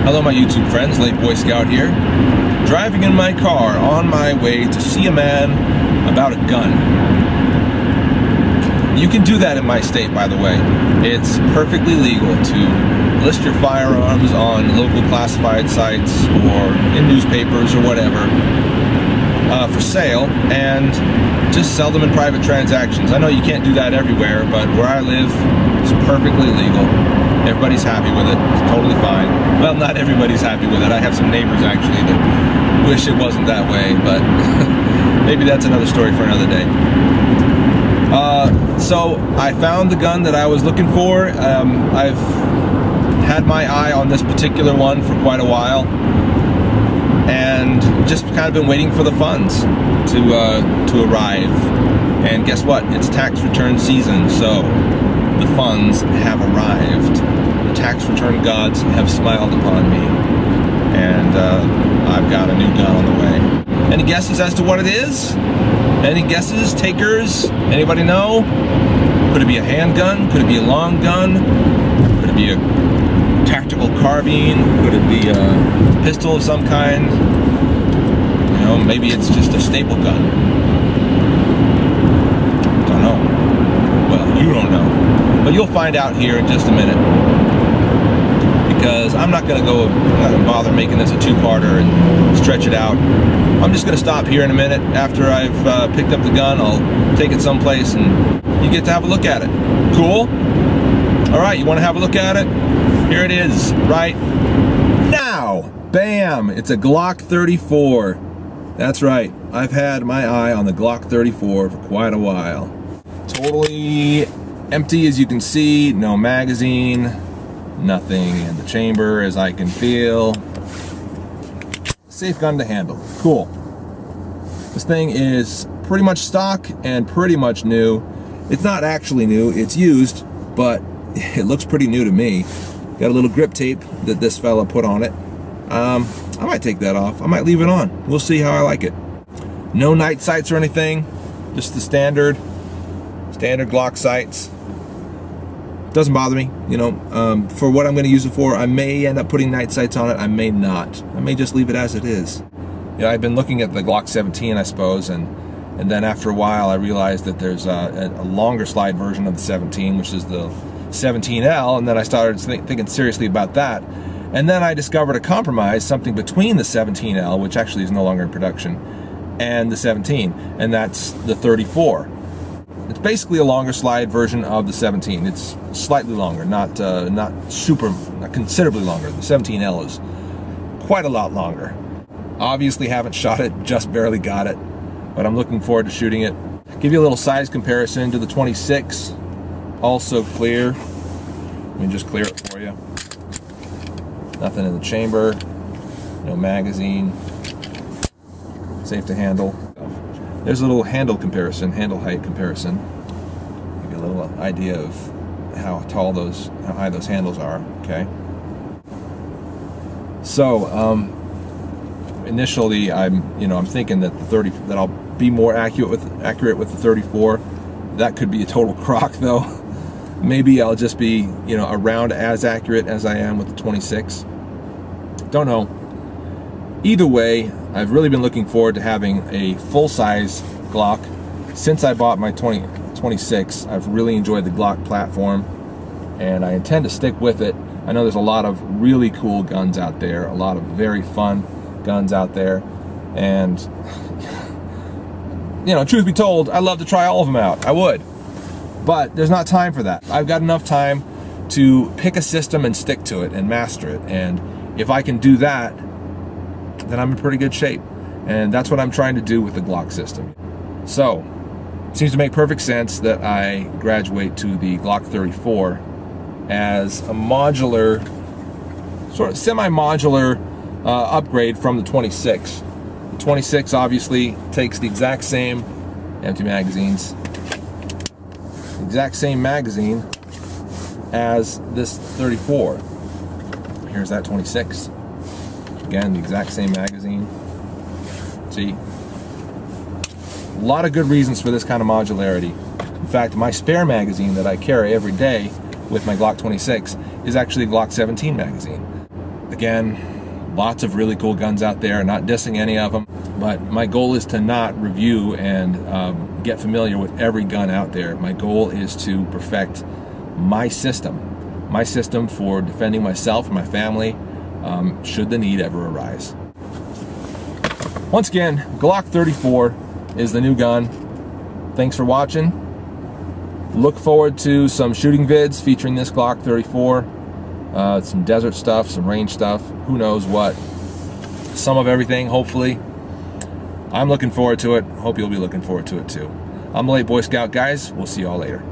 Hello my YouTube friends, Late Boy Scout here, driving in my car on my way to see a man about a gun. You can do that in my state, by the way. It's perfectly legal to list your firearms on local classified sites or in newspapers or whatever for sale and just sell them in private transactions. I know you can't do that everywhere, but where I live, it's perfectly legal. Everybody's happy with it. It's totally fine. Well, not everybody's happy with it. I have some neighbors actually that wish it wasn't that way, but maybe that's another story for another day. So I found the gun that I was looking for. I've had my eye on this particular one for quite a while, and just kind of been waiting for the funds to arrive. And guess what? It's tax return season, so the funds have arrived. The tax return gods have smiled upon me, and I've got a new gun on the way. Any guesses as to what it is? Any guesses, takers? Anybody know? Could it be a handgun? Could it be a long gun? Could it be a tactical carbine? Could it be a pistol of some kind? You know, maybe it's just a staple gun. Don't know. Well, you don't know. But you'll find out here in just a minute. Because I'm not going to bother making this a two-parter and stretch it out. I'm just going to stop here in a minute. After I've picked up the gun, I'll take it someplace and you get to have a look at it. Cool? Alright, you want to have a look at it? Here it is, right now! Bam! It's a Glock 34. That's right, I've had my eye on the Glock 34 for quite a while. Totally empty, as you can see, no magazine, nothing in the chamber as I can feel. Safe gun to handle. Cool. This thing is pretty much stock and pretty much new. It's not actually new, it's used, but it looks pretty new to me. Got a little grip tape that this fella put on it. I might take that off. I might leave it on. We'll see how I like it. No night sights or anything, just the standard Glock sights. Doesn't bother me, you know. For what I'm going to use it for, I may end up putting night sights on it. I may not. I may just leave it as it is. Yeah, I've been looking at the Glock 17, I suppose, and then after a while I realized that there's a longer slide version of the 17, which is the 17L, and then I started thinking seriously about that. And then I discovered a compromise, something between the 17L, which actually is no longer in production, and the 17, and that's the 34. It's basically a longer slide version of the 17. It's slightly longer, not considerably longer. The 17L is quite a lot longer. Obviously haven't shot it, just barely got it, but I'm looking forward to shooting it. Give you a little size comparison to the 26, also clear. Let me just clear it for you. Nothing in the chamber, no magazine, safe to handle. There's a little handle comparison, handle height comparison. Give you a little idea of how high those handles are. Okay. So initially, I'm thinking that that I'll be more accurate with the 34. That could be a total crock, though. Maybe I'll just be around as accurate as I am with the 26. Don't know. Either way, I've really been looking forward to having a full-size Glock. Since I bought my 26, I've really enjoyed the Glock platform, and I intend to stick with it. I know there's a lot of really cool guns out there, a lot of very fun guns out there, and truth be told, I'd love to try all of them out. I would. But there's not time for that. I've got enough time to pick a system and stick to it and master it, and if I can do that, then I'm in pretty good shape. And that's what I'm trying to do with the Glock system. So, it seems to make perfect sense that I graduate to the Glock 34 as a modular, sort of semi-modular upgrade from the 26. The 26 obviously takes the exact same empty magazines, the exact same magazine as this 34. Here's that 26. Again, the exact same magazine. See? A lot of good reasons for this kind of modularity. In fact, my spare magazine that I carry every day with my Glock 26 is actually a Glock 17 magazine. Again, lots of really cool guns out there, not dissing any of them, but my goal is to not review and get familiar with every gun out there. My goal is to perfect my system for defending myself and my family should the need ever arise. Once again, Glock 34 is the new gun. Thanks for watching. Look forward to some shooting vids featuring this Glock 34. Some desert stuff, some range stuff, who knows what. Some of everything, hopefully. I'm looking forward to it. Hope you'll be looking forward to it too. I'm the Late Boy Scout, guys. We'll see y'all later.